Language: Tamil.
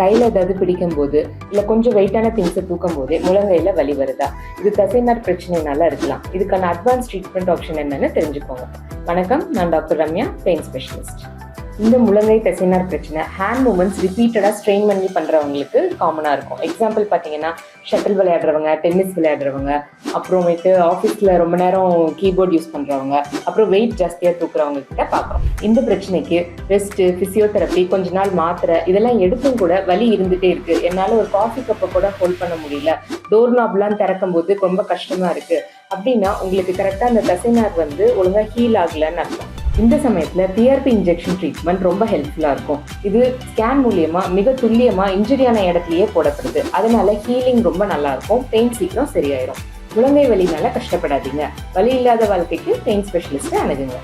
கையில் ஏதாவது பிடிக்கும் போது இல்லை கொஞ்சம் வெயிட்டான திங்ஸை தூக்கும் போதே முழங்கையில் வலி வருதா? இது தசைநார் பிரச்சனைனால இருக்கலாம். இதுக்கான அட்வான்ஸ் ட்ரீட்மெண்ட் ஆப்ஷன் என்னன்னு தெரிஞ்சுக்கோங்க. வணக்கம், நான் டாக்டர் ரம்யா, பெயின் ஸ்பெஷலிஸ்ட். இந்த முழங்கை தசைநார் பிரச்சனை ஹேண்ட் மூமெண்ட்ஸ் ரிப்பீட்டடாக ஸ்ட்ரெயின் பண்ணி பண்ணுறவங்களுக்கு காமனாக இருக்கும். எக்ஸாம்பிள் பார்த்தீங்கன்னா, ஷட்டில் விளையாடுறவங்க, டென்னிஸ் விளையாடுறவங்க, அப்புறமேட்டு ஆஃபீஸில் ரொம்ப நேரம் கீபோர்ட் யூஸ் பண்ணுறவங்க, அப்புறம் வெயிட் ஜாஸ்தியாக தூக்குறவங்க கிட்ட பார்க்குறோம். இந்த பிரச்சனைக்கு ரெஸ்ட்டு, ஃபிசியோதெரப்பி, கொஞ்ச நாள் மாத்திரை இதெல்லாம் எடுத்தும் கூட வலி இருந்துகிட்டே இருக்குது. என்னால் ஒரு காஃபி கப்பை கூட ஹோல்ட் பண்ண முடியல, டோர் நாப்லாம் திறக்கும் போது ரொம்ப கஷ்டமாக இருக்குது அப்படின்னா உங்களுக்கு கரெக்டாக அந்த தசைநார் ஒழுங்காக ஹீல் ஆகலைன்னு அர்த்தம். இந்த சமயத்தில் டிஆர்பி இன்ஜெக்ஷன் ட்ரீட்மெண்ட் ரொம்ப ஹெல்ப்ஃபுல்லாக இருக்கும். இது ஸ்கேன் மூலியமாக மிக துல்லியமாக இன்ஜுரியான இடத்துலையே போடப்படுது. அதனால ஹீலிங் ரொம்ப நல்லாயிருக்கும், பெயின் சீக்கிரம் சரியாயிரும். முழங்கை வலினால கஷ்டப்படாதீங்க. வலி இல்லாத வாழ்க்கைக்கு பெயின் ஸ்பெஷலிஸ்ட்டை அணுகுங்க.